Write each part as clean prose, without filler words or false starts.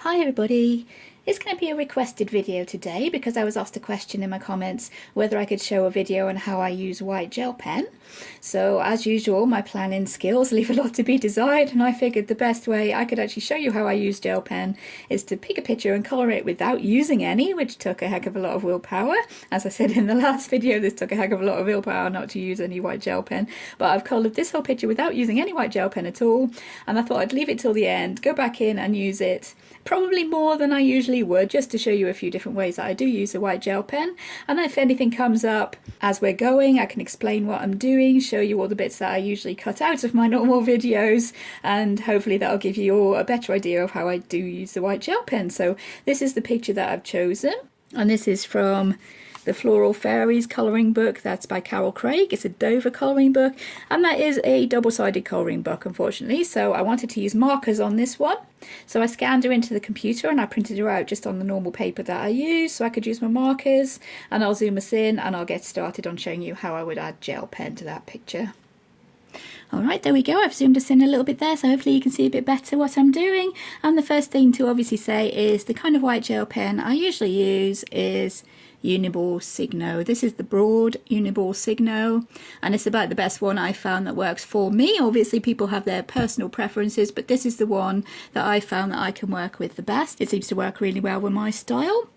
Hi everybody! It's going to be a requested video today because I was asked a question in my comments whether I could show a video on how I use white gel pen. So as usual, my planning skills leave a lot to be desired, and I figured the best way I could actually show you how I use gel pen is to pick a picture and colour it without using any, which took a heck of a lot of willpower. As I said in the last video, this took a heck of a lot of willpower not to use any white gel pen, but I've coloured this whole picture without using any white gel pen at all, and I thought I'd leave it till the end, go back in and use it probably more than I usually would, just to show you a few different ways that I do use a white gel pen. And if anything comes up as we're going, I can explain what I'm doing, show you all the bits that I usually cut out of my normal videos, and hopefully that'll give you all a better idea of how I do use the white gel pen. So this is the picture that I've chosen, and this is from the Floral Fairies colouring book. That's by Carol Craig. It's a Dover colouring book, and that is a double-sided colouring book, unfortunately, so I wanted to use markers on this one. So I scanned her into the computer and I printed her out just on the normal paper that I use so I could use my markers, and I'll zoom us in and I'll get started on showing you how I would add gel pen to that picture. Alright, there we go. I've zoomed us in a little bit there, so hopefully you can see a bit better what I'm doing. And the first thing to obviously say is the kind of white gel pen I usually use is Uniball Signo. This is the broad Uniball Signo, and it's about the best one I found that works for me. Obviously people have their personal preferences, but this is the one that I found that I can work with the best. It seems to work really well with my style.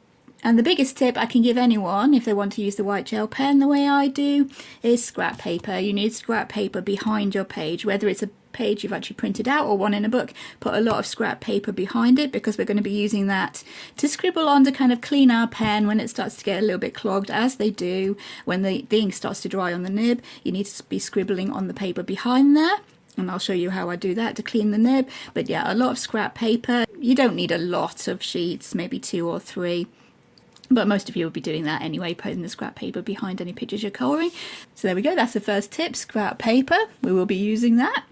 And the biggest tip I can give anyone if they want to use the white gel pen the way I do is scrap paper. You need scrap paper behind your page, whether it's a page you've actually printed out or one in a book. Put a lot of scrap paper behind it, because we're going to be using that to scribble on to kind of clean our pen when it starts to get a little bit clogged, as they do when the ink starts to dry on the nib. You need to be scribbling on the paper behind there, and I'll show you how I do that to clean the nib. But yeah, a lot of scrap paper. You don't need a lot of sheets, maybe 2 or 3. But most of you will be doing that anyway, putting the scrap paper behind any pictures you're colouring. So there we go, that's the first tip, scrap paper. We will be using that.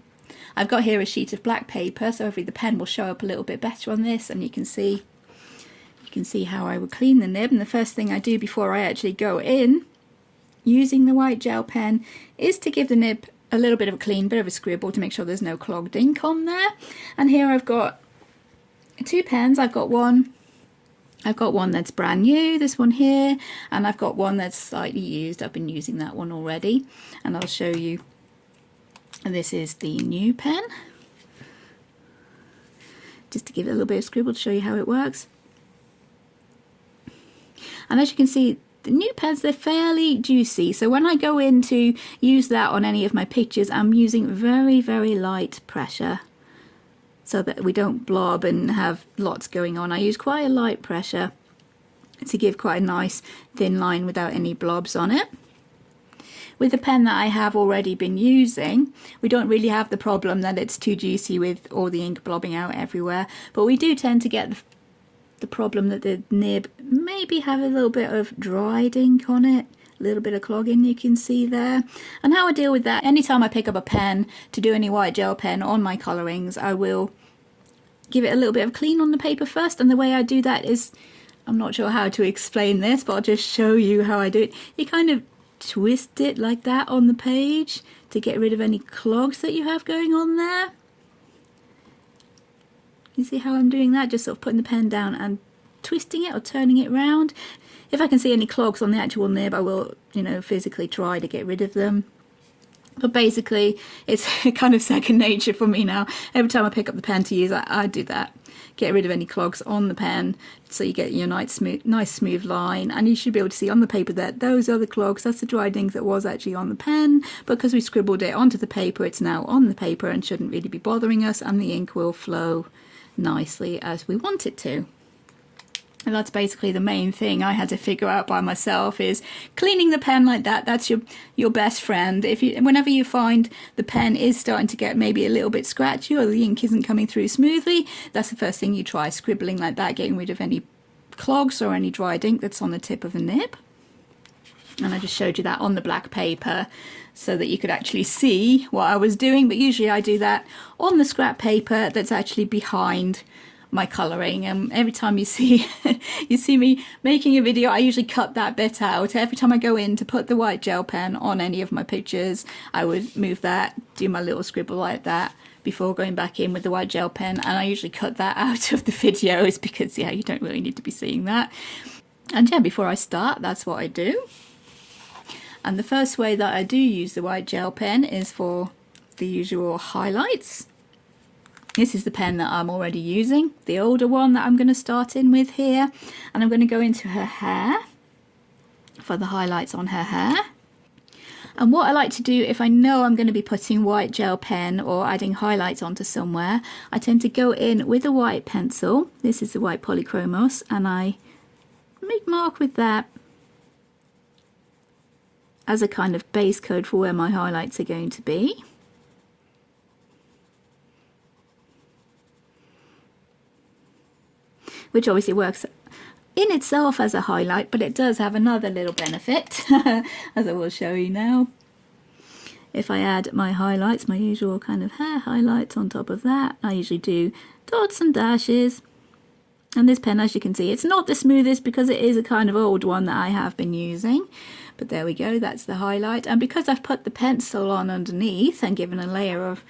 I've got here a sheet of black paper, so hopefully the pen will show up a little bit better on this, and you can see how I would clean the nib. And the first thing I do before I actually go in using the white gel pen is to give the nib a little bit of a clean, bit of a scribble to make sure there's no clogged ink on there. And here I've got 2 pens. I've got one that's brand new, this one here, and I've got one that's slightly used. I've been using that one already, and I'll show you. And this is the new pen, just to give it a little bit of scribble to show you how it works. And as you can see, the new pens, they're fairly juicy, so when I go in to use that on any of my pictures, I'm using very, very light pressure, so that we don't blob and have lots going on. I use quite a light pressure to give quite a nice thin line without any blobs on it. With the pen that I have already been using, we don't really have the problem that it's too juicy with all the ink blobbing out everywhere, but we do tend to get the problem that the nib maybe have a little bit of dried ink on it. A little bit of clogging you can see there. And how I deal with that, anytime I pick up a pen to do any white gel pen on my colourings, I will give it a little bit of clean on the paper first. And the way I do that is, I'm not sure how to explain this, but I'll just show you how I do it. You kind of twist it like that on the page to get rid of any clogs that you have going on there. You see how I'm doing that? Just sort of putting the pen down and twisting it or turning it round. If I can see any clogs on the actual nib, I will, physically try to get rid of them. But basically, it's kind of second nature for me now. Every time I pick up the pen to use, I do that. Get rid of any clogs on the pen, so you get your nice smooth line. And you should be able to see on the paper that those are the clogs. That's the dried ink that was actually on the pen. Because we scribbled it onto the paper, it's now on the paper and shouldn't really be bothering us. And the ink will flow nicely as we want it to. And that's basically the main thing I had to figure out by myself, is cleaning the pen like that. That's your best friend. Whenever you find the pen is starting to get maybe a little bit scratchy or the ink isn't coming through smoothly, that's the first thing you try, scribbling like that, getting rid of any clogs or any dried ink that's on the tip of the nib. And I just showed you that on the black paper so that you could actually see what I was doing, but usually I do that on the scrap paper that's actually behind my colouring, and every time you see you see me making a video, I usually cut that bit out. Every time I go in to put the white gel pen on any of my pictures, I would move that, do my little scribble like that before going back in with the white gel pen, and I usually cut that out of the videos because yeah, you don't really need to be seeing that. And yeah, before I start, that's what I do. And the first way that I do use the white gel pen is for the usual highlights. This is the pen that I'm already using, the older one that I'm going to start in with here. And I'm going to go into her hair for the highlights on her hair. And what I like to do if I know I'm going to be putting white gel pen or adding highlights onto somewhere, I tend to go in with a white pencil. This is the white polychromos, and I make mark with that as a kind of base coat for where my highlights are going to be. Which obviously works in itself as a highlight, but it does have another little benefit, as I will show you now. If I add my highlights, my usual kind of hair highlights on top of that, I usually do dots and dashes. And this pen, as you can see, it's not the smoothest because it is a kind of old one that I have been using. But there we go, that's the highlight. And because I've put the pencil on underneath and given a layer of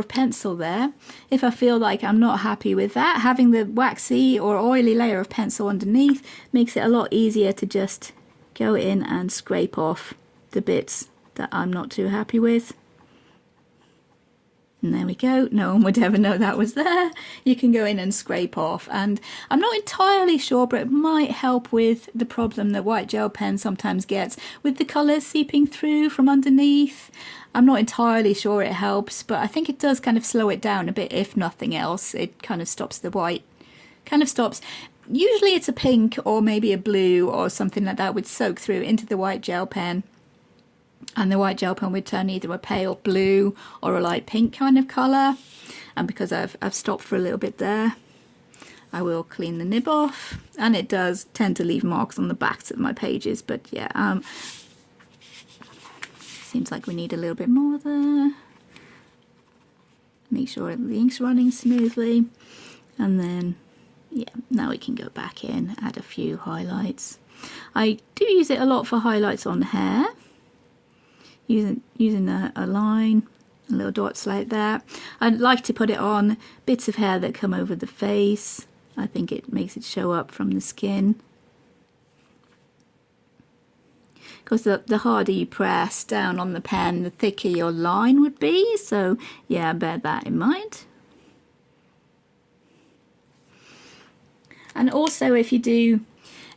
pencil there, if I feel like I'm not happy with that, having the waxy or oily layer of pencil underneath makes it a lot easier to just go in and scrape off the bits that I'm not too happy with. And there we go, no one would ever know that was there. You can go in and scrape off, and I'm not entirely sure, but it might help with the problem that white gel pen sometimes gets with the colours seeping through from underneath. I'm not entirely sure it helps, but I think it does kind of slow it down a bit, if nothing else. It kind of stops the white, usually it's a pink or maybe a blue or something like that would soak through into the white gel pen. And the white gel pen would turn either a pale blue or a light pink kind of colour. And because I've stopped for a little bit there, I will clean the nib off. And it does tend to leave marks on the backs of my pages, but yeah, seems like we need a little bit more there. Make sure the ink's running smoothly. And then, yeah, now we can go back in, add a few highlights. I do use it a lot for highlights on hair. Using a line, little dots like that. I like to put it on bits of hair that come over the face. I think it makes it show up from the skin. Because the harder you press down on the pen, the thicker your line would be. So yeah, bear that in mind. And also, if you do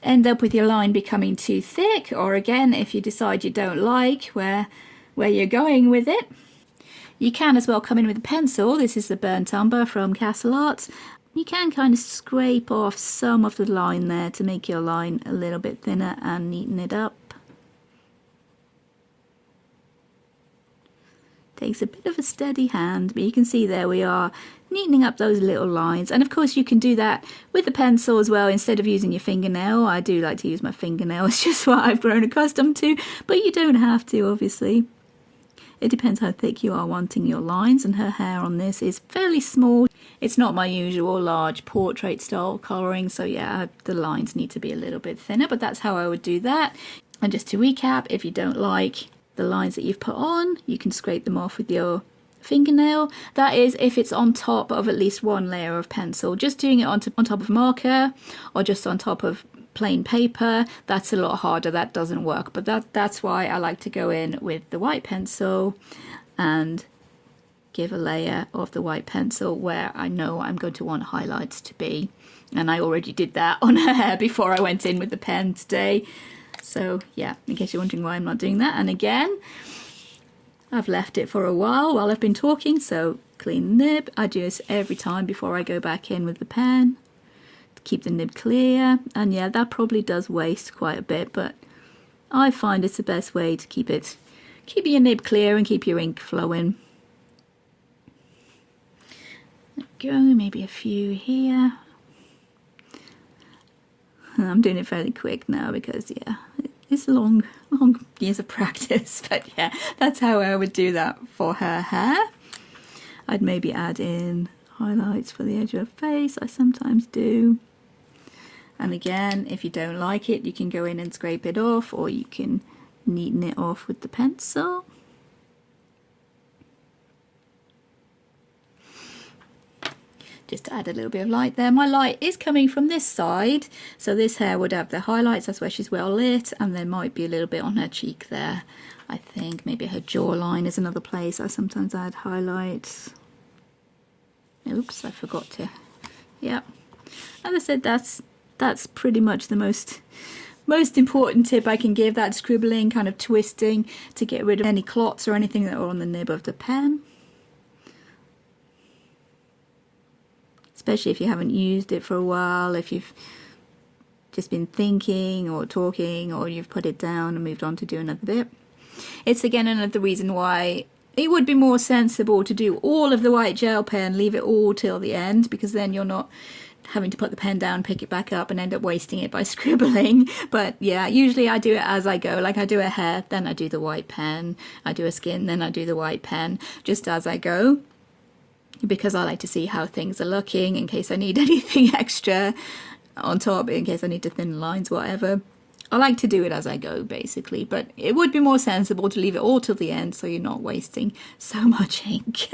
end up with your line becoming too thick, or again, if you decide you don't like where you're going with it, you can as well come in with a pencil. This is the burnt umber from Castle Art. You can kind of scrape off some of the line there to make your line a little bit thinner and neaten it up. Takes a bit of a steady hand, but you can see there we are neatening up those little lines. And of course you can do that with a pencil as well instead of using your fingernail. I do like to use my fingernail, it's just what I've grown accustomed to, but you don't have to, obviously. It depends how thick you are wanting your lines, and her hair on this is fairly small. It's not my usual large portrait style colouring, so yeah, the lines need to be a little bit thinner, but that's how I would do that. And just to recap, if you don't like the lines that you've put on, you can scrape them off with your fingernail. That is if it's on top of at least one layer of pencil. Just doing it on top of marker or just on top of plain paper, that's a lot harder, that doesn't work. But that's why I like to go in with the white pencil and give a layer of the white pencil where I know I'm going to want highlights to be. And I already did that on her hair before I went in with the pen today. So yeah, in case you're wondering why I'm not doing that. And again, I've left it for a while I've been talking, so clean the nib. I do this every time before I go back in with the pen to keep the nib clear. And yeah, that probably does waste quite a bit, but I find it's the best way to keep your nib clear and keep your ink flowing. There we go, maybe a few here. I'm doing it fairly quick now because yeah, it's long years of practice, but yeah, that's how I would do that for her hair. I'd maybe add in highlights for the edge of a face. I sometimes do. And again, if you don't like it, you can go in and scrape it off, or you can neaten it off with the pencil. Just to add a little bit of light there. My light is coming from this side, so this hair would have the highlights. That's where she's well lit, and there might be a little bit on her cheek there. I think maybe her jawline is another place I sometimes add highlights. Oops, I forgot to. Yeah, as I said, that's pretty much the most important tip I can give. That scribbling, kind of twisting to get rid of any clots or anything that are on the nib of the pen. Especially if you haven't used it for a while, if you've just been thinking or talking, or you've put it down and moved on to do another bit. It's again another reason why it would be more sensible to do all of the white gel pen, leave it all till the end, because then you're not having to put the pen down, pick it back up and end up wasting it by scribbling. But yeah, usually I do it as I go. Like I do a hair, then I do the white pen, I do a skin, then I do the white pen, just as I go, because I like to see how things are looking in case I need anything extra on top, in case I need to thin lines, whatever. I like to do it as I go, basically, but it would be more sensible to leave it all till the end so you're not wasting so much ink.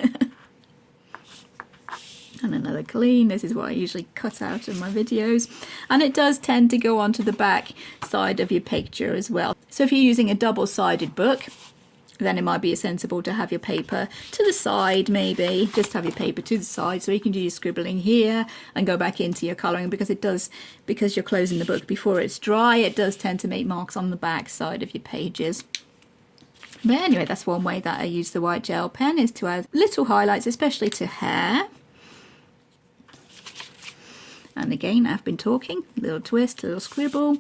And another clean. This is what I usually cut out of my videos, and it does tend to go onto the back side of your picture as well. So if you're using a double-sided book, then it might be sensible to have your paper to the side, maybe just have your paper to the side so you can do your scribbling here and go back into your colouring, because because you're closing the book before it's dry, it does tend to make marks on the back side of your pages. But anyway, that's one way that I use the white gel pen, is to add little highlights, especially to hair. And again, I've been talking, little twist, little scribble,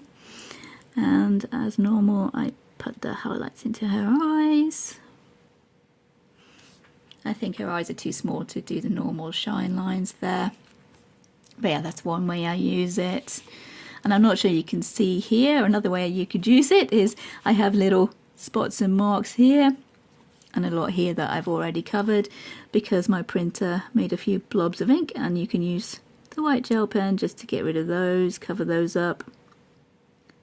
and as normal I put the highlights into her eyes. I think her eyes are too small to do the normal shine lines there. But yeah, that's one way I use it. And I'm not sure you can see here, another way you could use it is I have little spots and marks here and a lot here that I've already covered because my printer made a few blobs of ink, and you can use the white gel pen just to get rid of those, cover those up.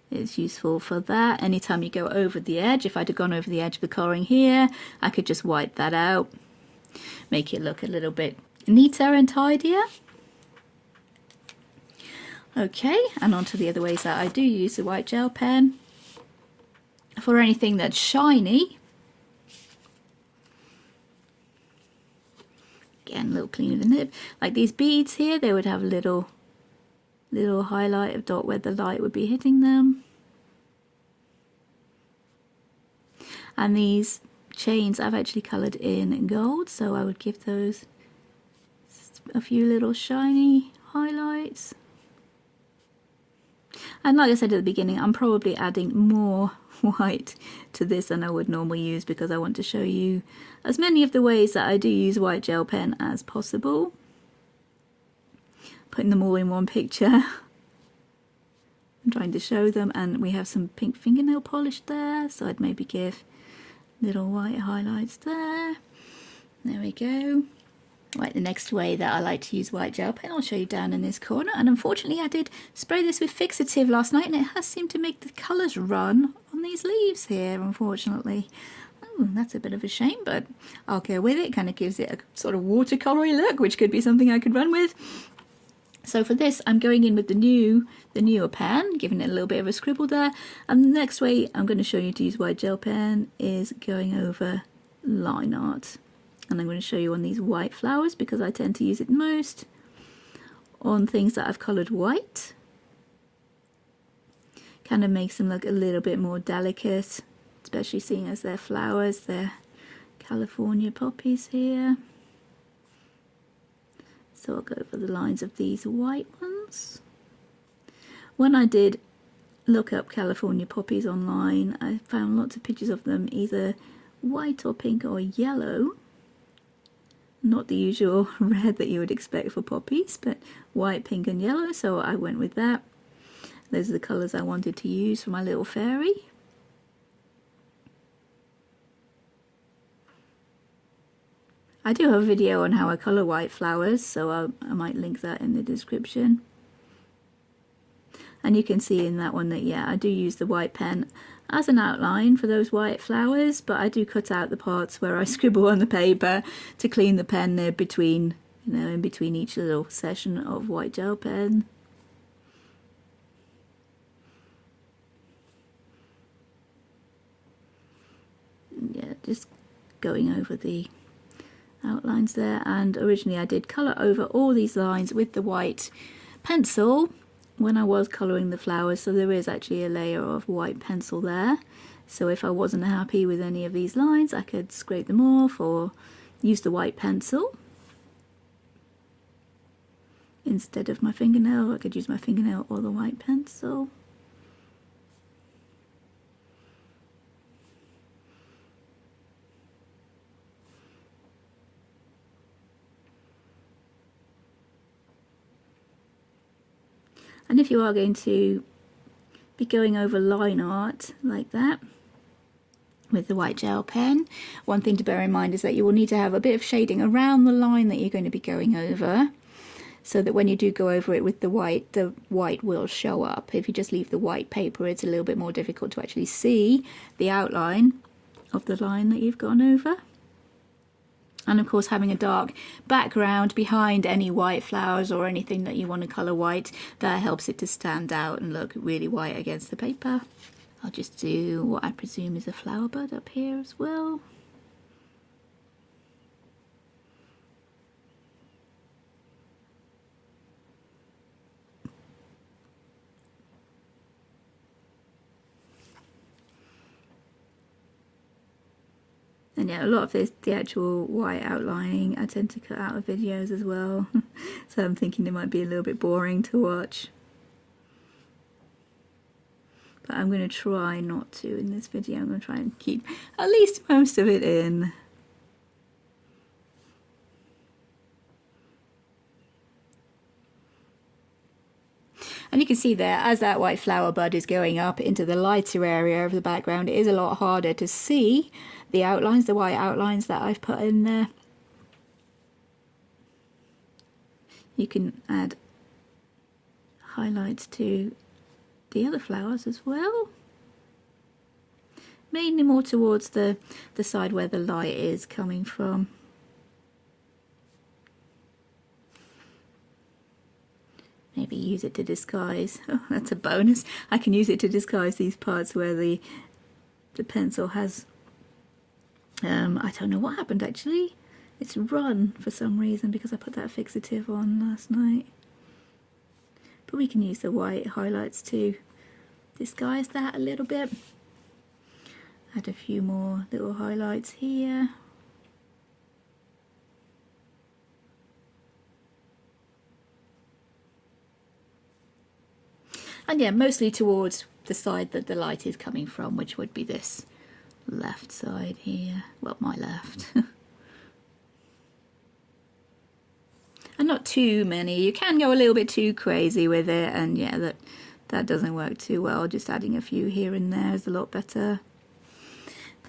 It's useful for that. Anytime you go over the edge, if I'd have gone over the edge of the colouring here, I could just wipe that out, make it look a little bit neater and tidier. Okay, and on to the other ways that I do use the white gel pen. For anything that's shiny, again, a little clean of the nib. Like these beads here, they would have a little highlight of dot where the light would be hitting them. And these chains I've actually coloured in gold, so I would give those a few little shiny highlights. And like I said at the beginning, I'm probably adding more white to this than I would normally use, because I want to show you as many of the ways that I do use white gel pen as possible. Putting them all in one picture. I'm trying to show them, and we have some pink fingernail polish there, so I'd maybe give little white highlights there. There we go. Right, the next way that I like to use white gel pen, I'll show you down in this corner. And unfortunately I did spray this with fixative last night, and it has seemed to make the colours run on these leaves here, unfortunately. Oh, that's a bit of a shame, but I'll go with it. Kind of gives it a sort of watercolour look, which could be something I could run with. So for this, I'm going in with the newer pen, giving it a little bit of a scribble there. And the next way I'm going to show you to use white gel pen is going over line art. And I'm going to show you on these white flowers, because I tend to use it most on things that I've coloured white. Kind of makes them look a little bit more delicate, especially seeing as they're flowers. They're California poppies here. So I'll go over the lines of these white ones. When I did look up California poppies online, I found lots of pictures of them either white or pink or yellow. Not the usual red that you would expect for poppies, but white, pink and yellow, so I went with that. Those are the colours I wanted to use for my little fairy. I do have a video on how I colour white flowers, so I might link that in the description. And you can see in that one that, yeah, I do use the white pen as an outline for those white flowers, but I do cut out the parts where I scribble on the paper to clean the pen there between, you know, in between each little session of white gel pen. Yeah, just going over the outlines there. And originally I did colour over all these lines with the white pencil when I was colouring the flowers, so there is actually a layer of white pencil there. So if I wasn't happy with any of these lines, I could scrape them off or use the white pencil instead of my fingernail. I could use my fingernail or the white pencil. And if you are going to be going over line art like that with the white gel pen, one thing to bear in mind is that you will need to have a bit of shading around the line that you're going to be going over, so that when you do go over it with the white will show up. If you just leave the white paper, it's a little bit more difficult to actually see the outline of the line that you've gone over. And of course, having a dark background behind any white flowers or anything that you want to colour white, that helps it to stand out and look really white against the paper. I'll just do what I presume is a flower bud up here as well. And yeah, a lot of this, the actual white outlining, I tend to cut out of videos as well. So I'm thinking it might be a little bit boring to watch. But I'm going to try not to in this video. I'm going to try and keep at least most of it in. And you can see there, as that white flower bud is going up into the lighter area of the background, it is a lot harder to see the outlines, the white outlines that I've put in there. You can add highlights to the other flowers as well. Mainly more towards the side where the light is coming from. Maybe use it to disguise, oh, that's a bonus, I can use it to disguise these parts where the pencil has, I don't know what happened actually, it's run for some reason because I put that fixative on last night. But we can use the white highlights to disguise that a little bit. Add a few more little highlights here. And yeah, mostly towards the side that the light is coming from, which would be this left side here. Well, my left. And not too many. You can go a little bit too crazy with it, and yeah, that doesn't work too well. Just adding a few here and there is a lot better.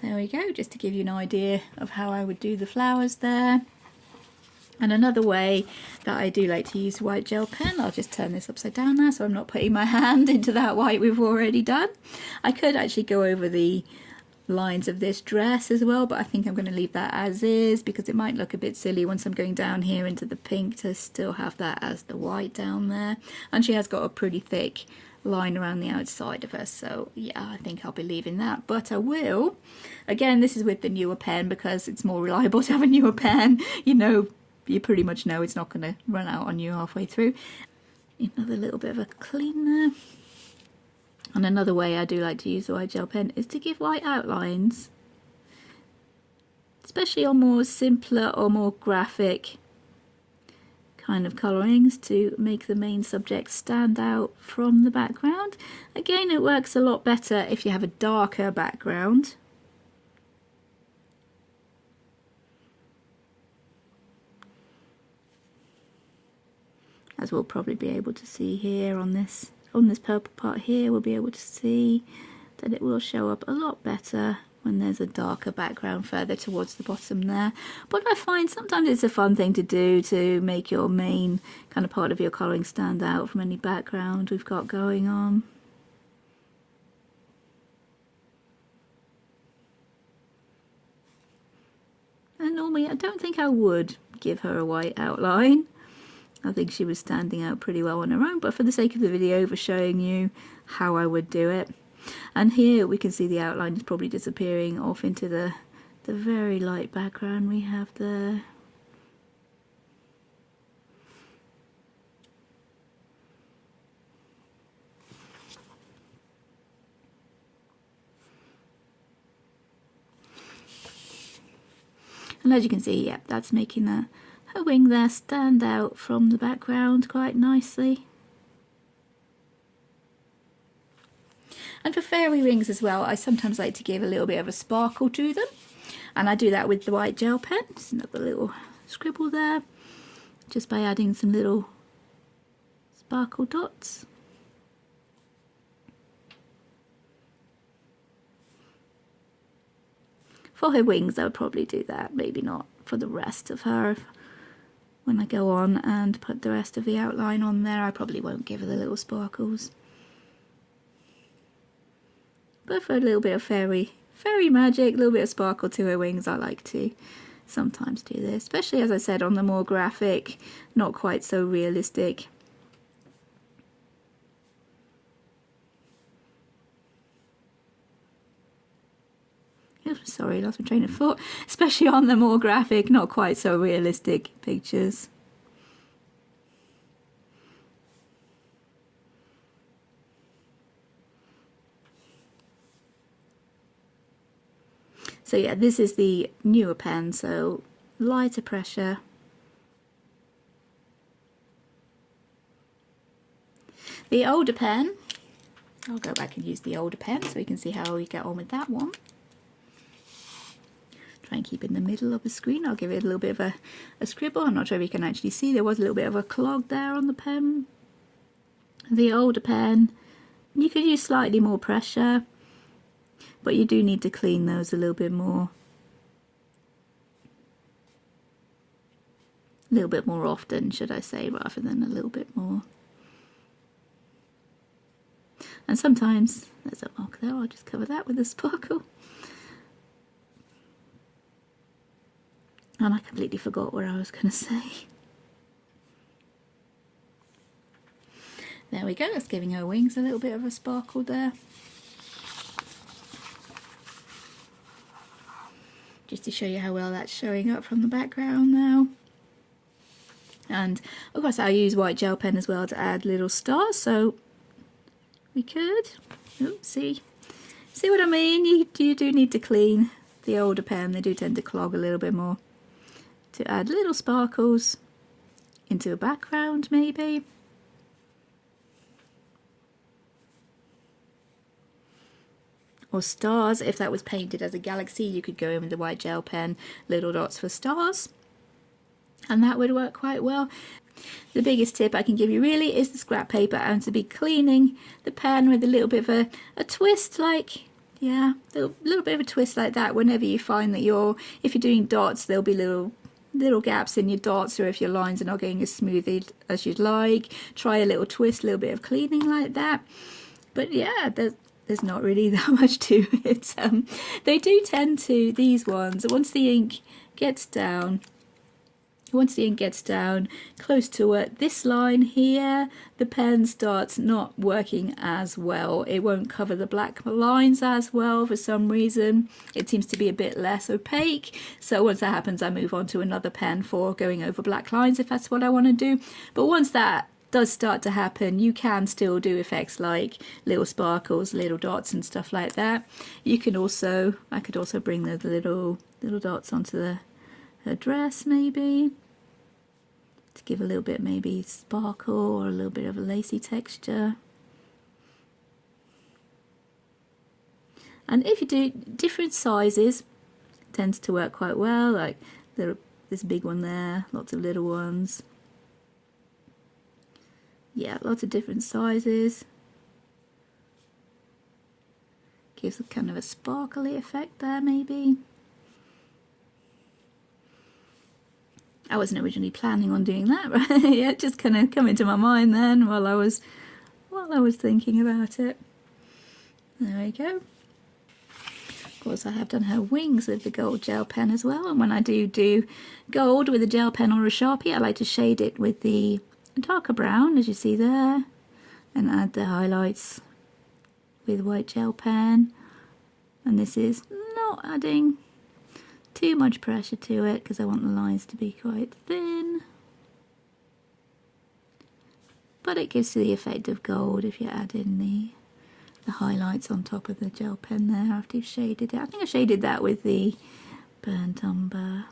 There we go, just to give you an idea of how I would do the flowers there. And another way that I do like to use white gel pen, I'll just turn this upside down now so I'm not putting my hand into that white we've already done. I could actually go over the lines of this dress as well, but I think I'm going to leave that as is because it might look a bit silly once I'm going down here into the pink to still have that as the white down there. And she has got a pretty thick line around the outside of her, so yeah, I think I'll be leaving that. But I will, again, this is with the newer pen because it's more reliable to have a newer pen. You pretty much know it's not going to run out on you halfway through. Another little bit of a clean there. And another way I do like to use the white gel pen is to give white outlines, especially on more simpler or more graphic kind of colourings, to make the main subject stand out from the background. Again, it works a lot better if you have a darker background. As we'll probably be able to see here on this purple part here, we'll be able to see that it will show up a lot better when there's a darker background further towards the bottom there. But I find sometimes it's a fun thing to do to make your main kind of part of your colouring stand out from any background we've got going on. And normally I don't think I would give her a white outline. I think she was standing out pretty well on her own, but for the sake of the video, for showing you how I would do it. And here we can see the outline is probably disappearing off into the very light background we have there. And as you can see, yeah, that's making her wing there stand out from the background quite nicely. And for fairy rings as well, I sometimes like to give a little bit of a sparkle to them. And I do that with the white gel pen. Just another little scribble there, just by adding some little sparkle dots. For her wings, I would probably do that, maybe not for the rest of her. When I go on and put the rest of the outline on there, I probably won't give her the little sparkles. But for a little bit of fairy magic, a little bit of sparkle to her wings, I like to sometimes do this, especially, as I said, on the more graphic, not quite so realistic. Sorry, lost my train of thought. Especially on the more graphic, not quite so realistic pictures. So yeah, this is the newer pen, so lighter pressure. The older pen, I'll go back and use the older pen so we can see how we get on with that one. Try and keep in the middle of the screen. I'll give it a little bit of a scribble. I'm not sure if you can actually see, there was a little bit of a clog there on the pen. The older pen, you could use slightly more pressure, but you do need to clean those a little bit more. A little bit more often, should I say, rather than a little bit more. And sometimes, there's a mark there, I'll just cover that with a sparkle. And I completely forgot what I was going to say. There we go, that's giving her wings a little bit of a sparkle there. Just to show you how well that's showing up from the background now. And of course I use white gel pen as well to add little stars, so we could, see what I mean? You do need to clean the older pen, they do tend to clog a little bit more. To add little sparkles into a background maybe. Or stars, if that was painted as a galaxy, you could go in with the white gel pen, little dots for stars. And that would work quite well. The biggest tip I can give you really is the scrap paper, and to be cleaning the pen with a little bit of a twist, like, yeah, a little bit of a twist like that whenever you find that if you're doing dots, there'll be little gaps in your dots, or if your lines are not getting as smooth as you'd like, try a little twist, a little bit of cleaning like that. But yeah, there's not really that much to it. They do tend to, these ones, once the ink gets down close to it, this line here, the pen starts not working as well. It won't cover the black lines as well for some reason. It seems to be a bit less opaque. So once that happens, I move on to another pen for going over black lines if that's what I want to do. But once that does start to happen, you can still do effects like little sparkles, little dots and stuff like that. You can also, I could also bring the little dots onto her dress maybe, to give a little bit maybe sparkle or a little bit of a lacy texture. And if you do different sizes, it tends to work quite well, like this big one there, lots of little ones. Yeah, lots of different sizes. gives a kind of a sparkly effect there maybe. I wasn't originally planning on doing that, but yeah, it just kind of come into my mind then while I was thinking about it. There we go. Of course, I have done her wings with the gold gel pen as well, and when I do gold with a gel pen or a Sharpie, I like to shade it with the darker brown, as you see there, and add the highlights with white gel pen. And this is not adding too much pressure to it because I want the lines to be quite thin, but it gives you the effect of gold if you add in the highlights on top of the gel pen there after you've shaded it. I think I shaded that with the burnt umber.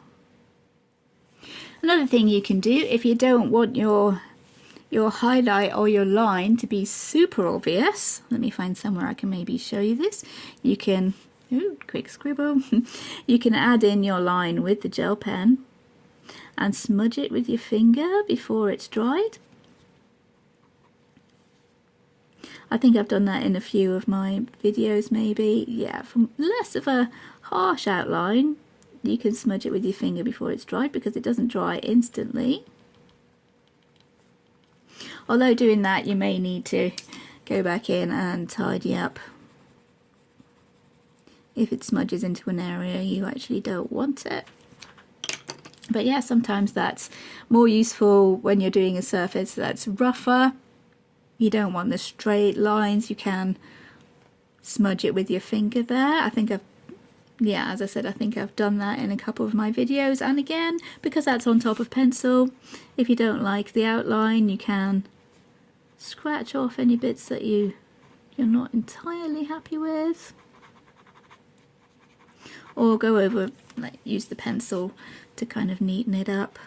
Another thing you can do if you don't want your highlight or your line to be super obvious, let me find somewhere I can maybe show you this. You can, ooh, quick scribble, you can add in your line with the gel pen and smudge it with your finger before it's dried. I think I've done that in a few of my videos maybe. Yeah, from less of a harsh outline, you can smudge it with your finger before it's dried because it doesn't dry instantly. Although doing that you may need to go back in and tidy up if it smudges into an area you actually don't want it. But yeah, sometimes that's more useful when you're doing a surface that's rougher. You don't want the straight lines, you can smudge it with your finger there. I think as I said, I think I've done that in a couple of my videos, and again, because that's on top of pencil, if you don't like the outline, you can scratch off any bits that you're not entirely happy with, or go over, like, use the pencil to kind of neaten it up.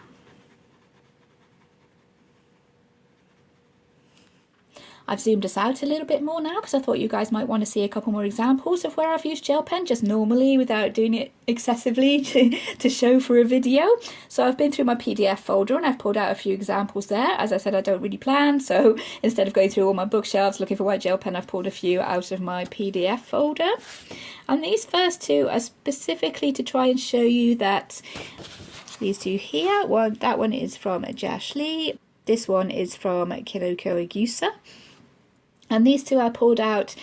I've zoomed us out a little bit more now because I thought you guys might want to see a couple more examples of where I've used gel pen just normally without doing it excessively to show for a video. So I've been through my PDF folder and I've pulled out a few examples there. As I said, I don't really plan, so instead of going through all my bookshelves looking for white gel pen, I've pulled a few out of my PDF folder. And these first two are specifically to try and show you that these two here, that one is from Josh Lee, this one is from Kinoko Agusa. And these two I pulled out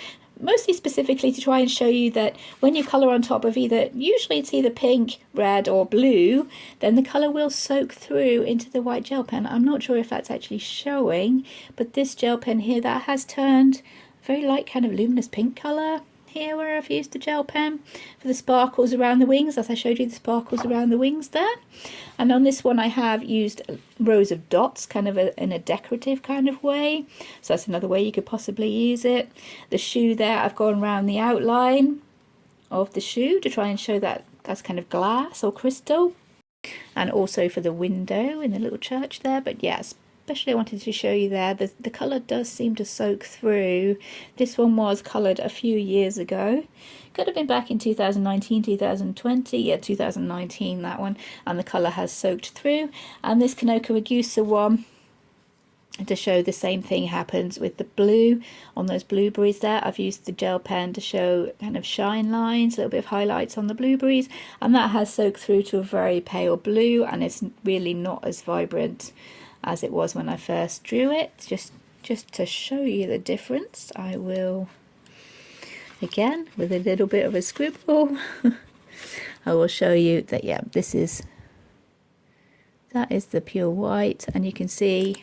mostly specifically to try and show you that when you colour on top of usually it's either pink, red or blue, then the colour will soak through into the white gel pen. I'm not sure if that's actually showing, but this gel pen here, that has turned a very light kind of luminous pink colour here where I've used the gel pen for the sparkles around the wings, as I showed you the sparkles around the wings there. And on this one I have used rows of dots kind of in a decorative kind of way, so that's another way you could possibly use it. The shoe there, I've gone around the outline of the shoe to try and show that that's kind of glass or crystal, and also for the window in the little church there. But yes, especially I wanted to show you there, the colour does seem to soak through. This one was coloured a few years ago. Could have been back in 2019, 2020, yeah, 2019 that one, and the colour has soaked through. And this Kinoko Agusa one, to show the same thing happens with the blue on those blueberries there. I've used the gel pen to show kind of shine lines, a little bit of highlights on the blueberries, and that has soaked through to a very pale blue, and it's really not as vibrant as it was when I first drew it. Just to show you the difference, I will, again with a little bit of a scribble, I will show you that, yeah, that is the pure white, and you can see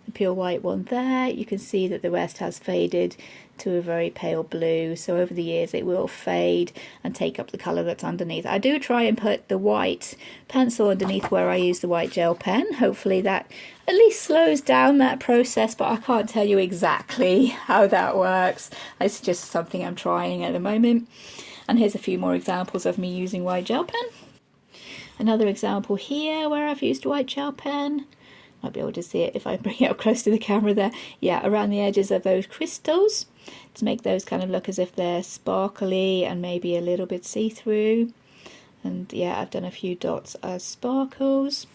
the pure white one there. You can see that the rest has faded to a very pale blue, so over the years it will fade and take up the colour that's underneath. I do try and put the white pencil underneath where I use the white gel pen. Hopefully that at least slows down that process, but I can't tell you exactly how that works. It's just something I'm trying at the moment. And here's a few more examples of me using white gel pen. Another example here where I've used white gel pen. Might be able to see it if I bring it up close to the camera there. Yeah, around the edges of those crystals to make those kind of look as if they're sparkly and maybe a little bit see-through. And yeah, I've done a few dots as sparkles.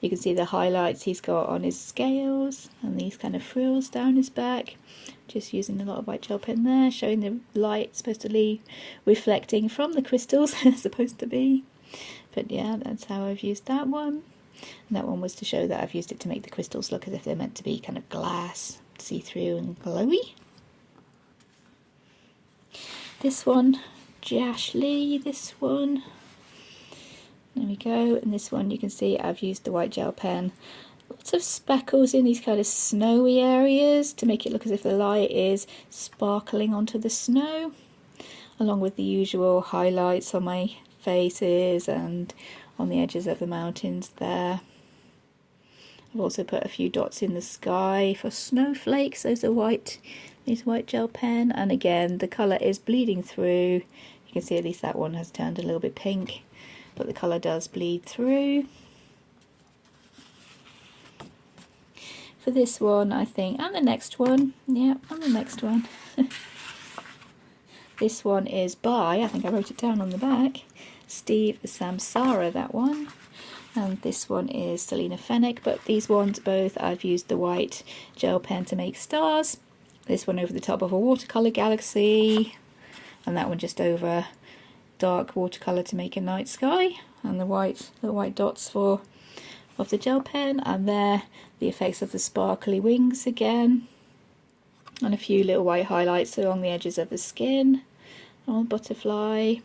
You can see the highlights he's got on his scales and these kind of frills down his back. Just using a lot of white gel pen there, showing the light supposedly reflecting from the crystals, supposed to be. But yeah, that's how I've used that one. And that one was to show that I've used it to make the crystals look as if they're meant to be kind of glass, see-through and glowy. This one, Jash Lee, this one. There we go, and this one you can see I've used the white gel pen. Lots of speckles in these kind of snowy areas to make it look as if the light is sparkling onto the snow, along with the usual highlights on my faces and on the edges of the mountains there. I've also put a few dots in the sky for snowflakes. Those are white, these white gel pen, and again the colour is bleeding through. You can see at least that one has turned a little bit pink, but the colour does bleed through. For this one, I think, and the next one, yeah, and the next one. This one is by, I think I wrote it down on the back, Steve Samsara, that one. And this one is Selena Fennick, but these ones both I've used the white gel pen to make stars. This one over the top of a watercolour galaxy, and that one just over dark watercolour to make a night sky, and the white dots for of the gel pen, and there the effects of the sparkly wings again, and a few little white highlights along the edges of the skin on butterfly.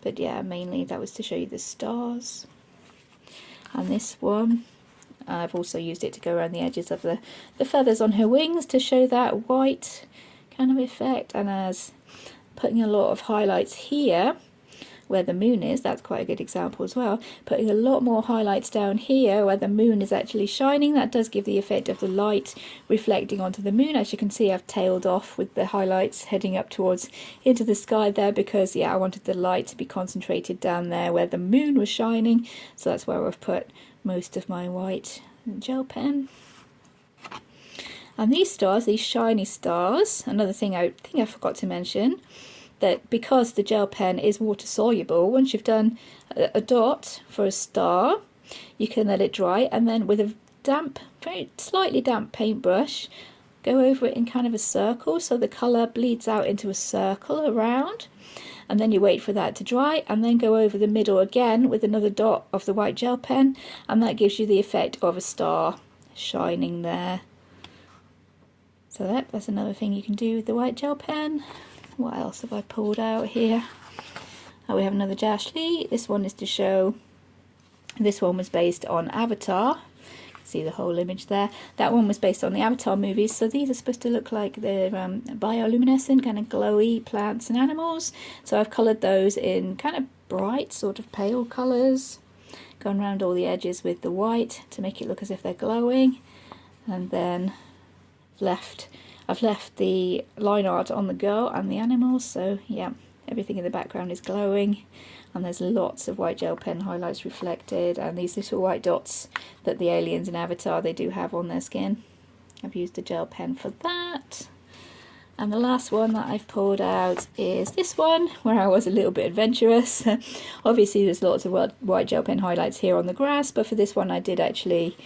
But yeah, mainly that was to show you the stars. And this one, I've also used it to go around the edges of the feathers on her wings to show that white kind of effect, and as putting a lot of highlights here where the moon is, that's quite a good example as well, putting a lot more highlights down here where the moon is actually shining. That does give the effect of the light reflecting onto the moon. As you can see, I've tailed off with the highlights heading up towards into the sky there, because yeah, I wanted the light to be concentrated down there where the moon was shining, so that's where I've put most of my white gel pen. And these stars, these shiny stars, another thing I think I forgot to mention, that because the gel pen is water soluble, once you've done a dot for a star, you can let it dry, and then with a damp, very slightly damp paintbrush, go over it in kind of a circle so the colour bleeds out into a circle around, and then you wait for that to dry, and then go over the middle again with another dot of the white gel pen, and that gives you the effect of a star shining there. So that's another thing you can do with the white gel pen. What else have I pulled out here? Oh, we have another Jash Lee. This one is to show, this one was based on Avatar. You can see the whole image there. That one was based on the Avatar movies, so these are supposed to look like they're bioluminescent, kind of glowy plants and animals. So I've coloured those in kind of bright, sort of pale colours, gone around all the edges with the white to make it look as if they're glowing, and then I've left the line art on the girl and the animals, so yeah, everything in the background is glowing, and there's lots of white gel pen highlights reflected, and these little white dots that the aliens in Avatar, they do have on their skin. I've used the gel pen for that. And the last one that I've pulled out is this one, where I was a little bit adventurous. Obviously there's lots of white gel pen highlights here on the grass, but for this one I did actually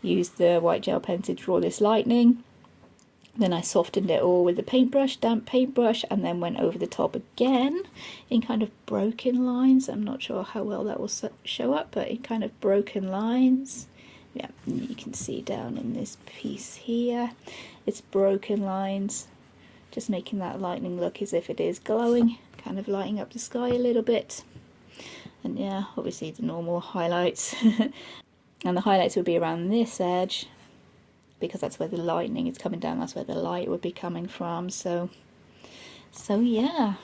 use the white gel pen to draw this lightning. Then I softened it all with the paintbrush, damp paintbrush, and then went over the top again in kind of broken lines. I'm not sure how well that will show up, but in kind of broken lines. Yeah, you can see down in this piece here, it's broken lines, just making that lightning look as if it is glowing, kind of lighting up the sky a little bit. And yeah, obviously the normal highlights. And the highlights would be around this edge, because that's where the lightning is coming down, that's where the light would be coming from. So yeah,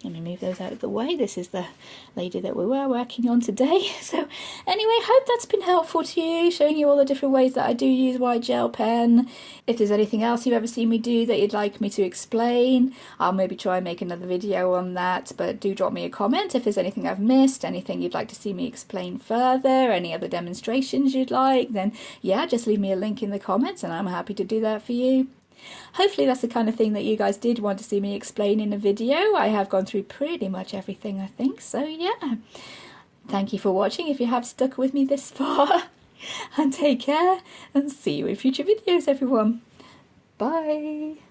let me move those out of the way. This is the lady that we were working on today. So anyway, hope that's been helpful to you, showing you all the different ways that I do use white gel pen. If there's anything else you've ever seen me do that you'd like me to explain, I'll maybe try and make another video on that, but do drop me a comment if there's anything I've missed, anything you'd like to see me explain further, any other demonstrations you'd like, then yeah, just leave me a link in the comments and I'm happy to do that for you. Hopefully that's the kind of thing that you guys did want to see me explain in a video. I have gone through pretty much everything, I think, so yeah. Thank you for watching if you have stuck with me this far, and take care, and see you in future videos, everyone. Bye!